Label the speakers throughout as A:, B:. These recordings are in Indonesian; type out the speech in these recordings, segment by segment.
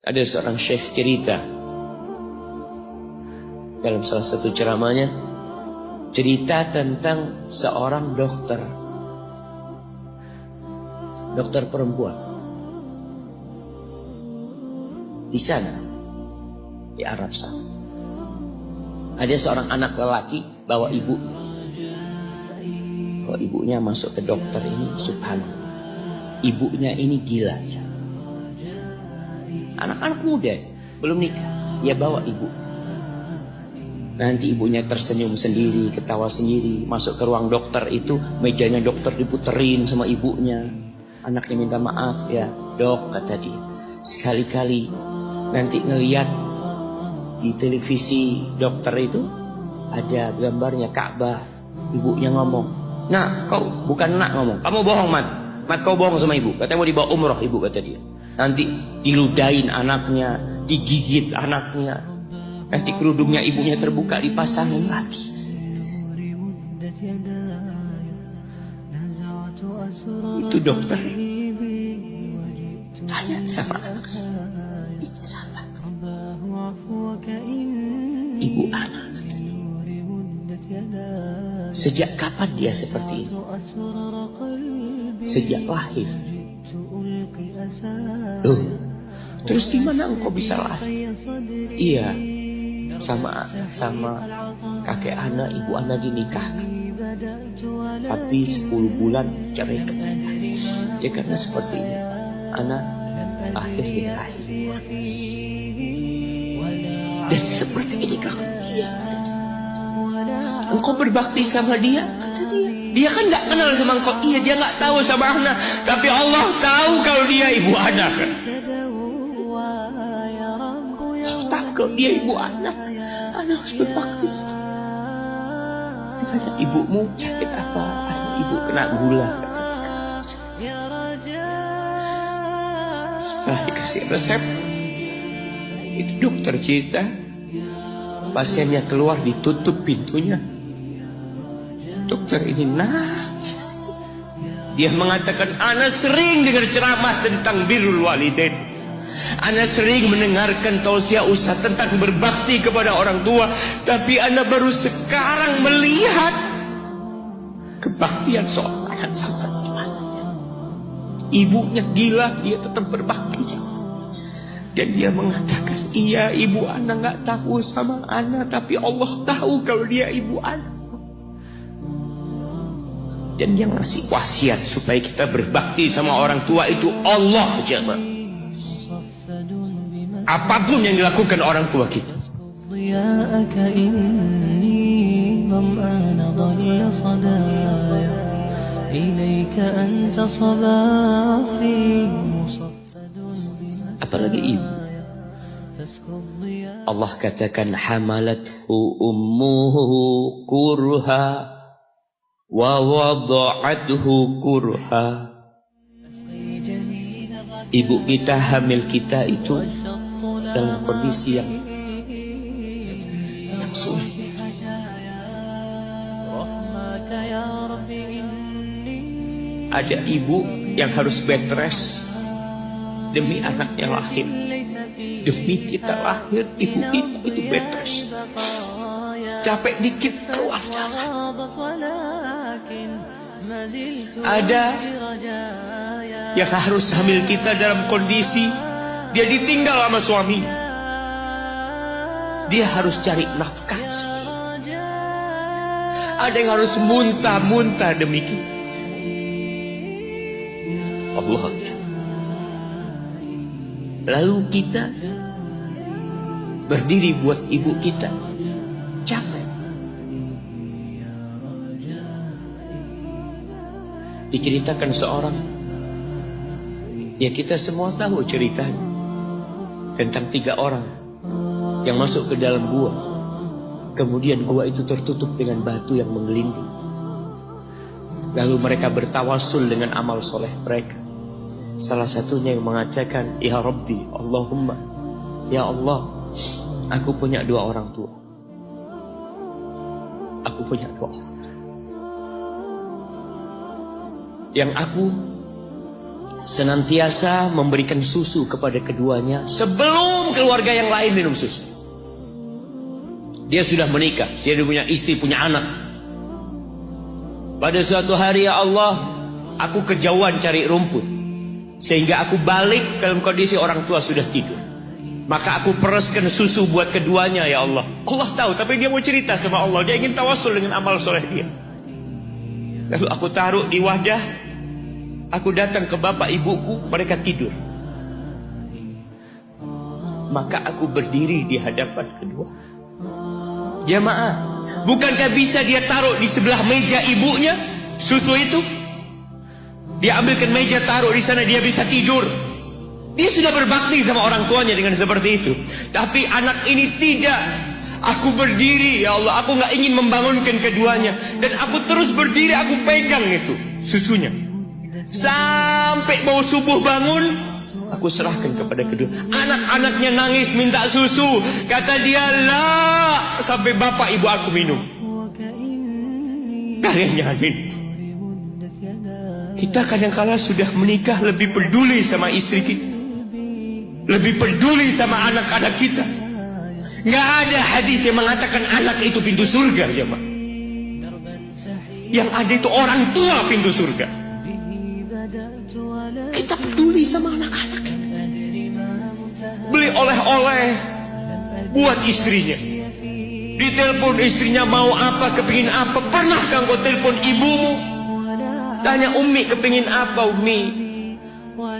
A: Ada seorang syekh cerita dalam salah satu ceramahnya, cerita tentang seorang dokter perempuan di sana, di Arab sana. Ada seorang anak lelaki bawa ibunya masuk ke dokter ini. Subhanallah, ibunya ini gila. Anak-anak muda belum nikah, dia bawa ibu. Nanti ibunya tersenyum sendiri, ketawa sendiri. Masuk ke ruang dokter itu, mejanya dokter diputerin sama ibunya. Anaknya minta maaf, ya dok, kata dia, sekali-kali nanti ngeliat di televisi dokter itu ada gambarnya Ka'bah. Ibunya ngomong, nak, kau bukan nak ngomong, kamu bohong Mat, kau bohong sama ibu. Katanya mau dibawa umroh ibu, kata dia. Nanti diludahin anaknya, digigit anaknya, nanti kerudungnya ibunya terbuka, dipasangin lagi. Itu dokter tanya sama anak saya, ini salah ibu anak. Sejak kapan dia seperti ini? Sejak lahir. Loh, terus gimana engkau bisa lahir? Iya, sama kakek anak, ibu anak dinikahkan, tapi 10 bulan cerai. Ya karena seperti ini, anak lahir dari rahim. Dan seperti ini kakak dia. Engkau berbakti sama dia, kata dia. Dia kan gak kenal sama engkau. Iya, dia gak tahu sama anak, tapi Allah tahu kalau dia ibu anak. Tahu kalau dia ibu anak. Anak harus berbakti. Ditanya, ibumu sakit apa? Ibu kena gula. Setelah dikasih resep, itu dokter cerita, pasiennya keluar, ditutup pintunya. Dokter ini nangis. Dia mengatakan, ana sering dengar ceramah tentang birrul walidain. Ana sering mendengarkan tausiah ustaz tentang berbakti kepada orang tua, tapi ana baru sekarang melihat kebaktian seorang anak seperti mana. Ibunya gila, dia tetap berbakti. Dan dia mengatakan, iya, ibu anak gak tahu sama anak, tapi Allah tahu kalau dia ibu anak. Dan yang ngasih wasiat supaya kita berbakti sama orang tua itu Allah, jemaah. Apapun yang dilakukan orang tua kita. Apalagi ibu. Allah katakan, hamalathu ummuhu kurha wa wada'athu kurha. Ibu kita, hamil kita itu dalam kondisi yang sulit. Ada ibu yang harus bed rest demi anaknya lahir. Demi kita lahir, ibu kita itu bed rest. Capek dikit keluar darah. Ada yang harus hamil kita dalam kondisi dia ditinggal sama suami. Dia harus cari nafkah sendiri. Ada yang harus muntah-muntah demi kita. Allah. Lalu kita berdiri buat ibu kita, capek. Diceritakan seorang, ya kita semua tahu ceritanya, tentang 3 orang yang masuk ke dalam gua. Kemudian gua itu tertutup dengan batu yang menggelinding. Lalu mereka bertawasul dengan amal soleh mereka. Salah satunya yang mengatakan, ya Rabbi, Allahumma, ya Allah, aku punya 2 orang tua. Aku punya 2 orang. Yang aku senantiasa memberikan susu kepada keduanya sebelum keluarga yang lain minum susu. Dia sudah menikah, dia punya istri, punya anak. Pada suatu hari, ya Allah, aku kejauhan cari rumput, sehingga aku balik dalam kondisi orang tua sudah tidur. Maka aku peraskan susu buat keduanya, ya Allah. Allah tahu, tapi dia mau cerita sama Allah. Dia ingin tawasul dengan amal soleh dia. Lalu aku taruh di wadah. Aku datang ke bapak ibuku, mereka tidur. Maka aku berdiri di hadapan kedua. Jamaah, bukankah bisa dia taruh di sebelah meja ibunya susu itu? Dia ambilkan meja, taruh di sana, dia bisa tidur. Dia sudah berbakti sama orang tuanya dengan seperti itu. Tapi anak ini tidak. Aku berdiri, ya Allah, aku gak ingin membangunkan keduanya. Dan aku terus berdiri, aku pegang itu susunya. Sampai mau subuh bangun, aku serahkan kepada kedua. Anak-anaknya nangis minta susu. Kata dia, lah, sampai bapak ibu aku minum. Kalian jangan minum. Kita kadang-kala sudah menikah lebih peduli sama istri kita, lebih peduli sama anak-anak kita. Nggak ada hadis yang mengatakan anak itu pintu surga, jemaah. Yang ada itu orang tua pintu surga. Kita peduli sama anak-anak kita. Beli oleh-oleh buat istrinya. Ditelepon istrinya mau apa, kepingin apa. Pernah kan kau telepon ibumu, tanya, Umi kepingin apa, Umi?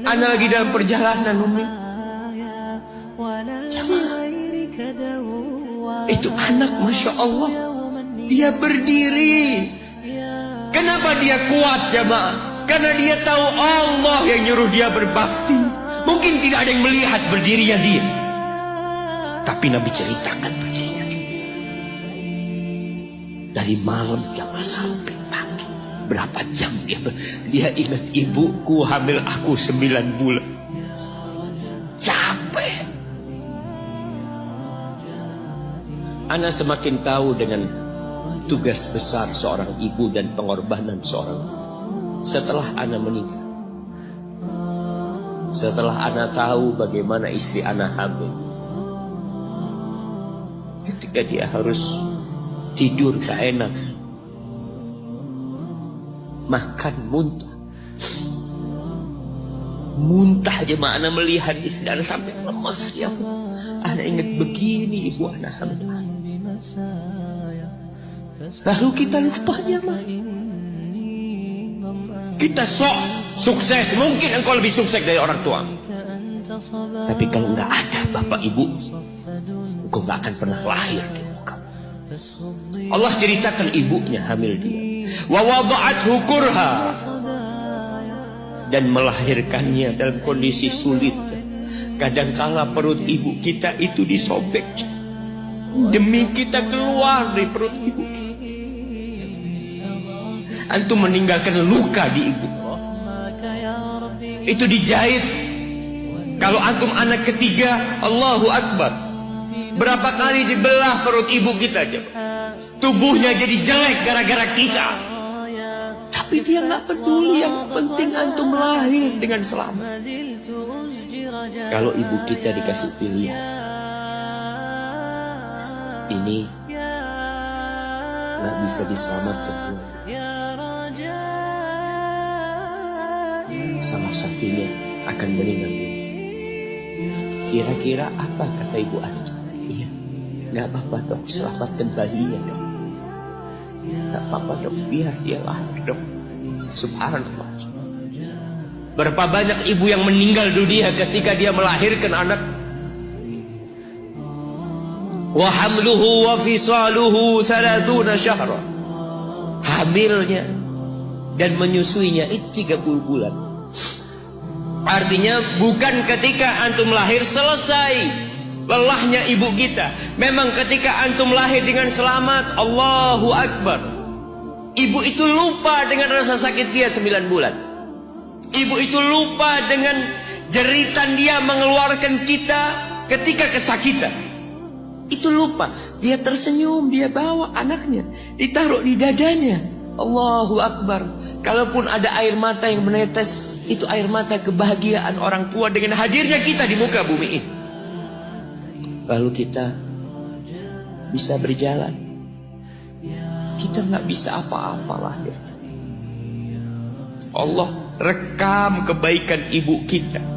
A: Ana lagi dalam perjalanan, Umi. Jamaah, itu anak, Masya Allah, dia berdiri. Kenapa dia kuat, jamaah? Karena dia tahu Allah yang nyuruh dia berbakti. Mungkin tidak ada yang melihat berdirinya dia, tapi Nabi ceritakan berdirinya dia. Dari malam jamaah sampai pagi, berapa jam dia ingat, ibuku hamil aku 9 bulan. Capek. Ana semakin tahu dengan tugas besar seorang ibu dan pengorbanan seorang ibu setelah Ana menikah. Setelah Ana tahu bagaimana istri Ana hamil, ketika dia harus tidur gak enak, makan muntah aja, Ana melihat istri Ana sampai lemes. Ya, Ana ingat begini ibu Ana hamil. Lalu kita lupa, jemaah. Kita sok sukses, mungkin engkau lebih sukses dari orang tua. Tapi kalau nggak ada bapak ibu, engkau nggak akan pernah lahir di muka. Allah ceritakan ibunya hamil dia. Wa wada'athu kurha, dan melahirkannya dalam kondisi sulit. Kadangkala perut ibu kita itu disobek demi kita keluar dari perut ibu kita. Antum meninggalkan luka di ibu, itu dijahit. Kalau antum anak ketiga, Allahu Akbar, berapa kali dibelah perut ibu kita aja. Tubuhnya jadi jelek gara-gara kita. Tapi dia nggak peduli, yang penting antum lahir dengan selamat. Kalau ibu kita dikasih pilihan, ini nggak bisa diselamatkan, salah satunya akan meninggal. Kira-kira apa kata ibu antum? Iya, nggak apa-apa dok, selamatkan bayinya dok. Nggak apa-apa dok, biar dia lahir dok. Subhanallah. Berapa banyak ibu yang meninggal dunia ketika dia melahirkan anak. Wa hamluhu wa fisaluhu 30 syahra. Hamilnya dan menyusuinya itu 30 bulan. Artinya bukan ketika antum lahir selesai lelahnya ibu kita. Memang ketika antum lahir dengan selamat, Allahu Akbar, ibu itu lupa dengan rasa sakit dia 9 bulan. Ibu itu lupa dengan jeritan dia mengeluarkan kita ketika kesakitan. Itu lupa. Dia tersenyum, dia bawa anaknya, ditaruh di dadanya. Allahu Akbar. Kalaupun ada air mata yang menetes, Itu air mata kebahagiaan orang tua dengan hadirnya kita di muka bumi ini. Lalu kita bisa berjalan. Kita nggak bisa apa-apa lahir. Allah rekam kebaikan ibu kita.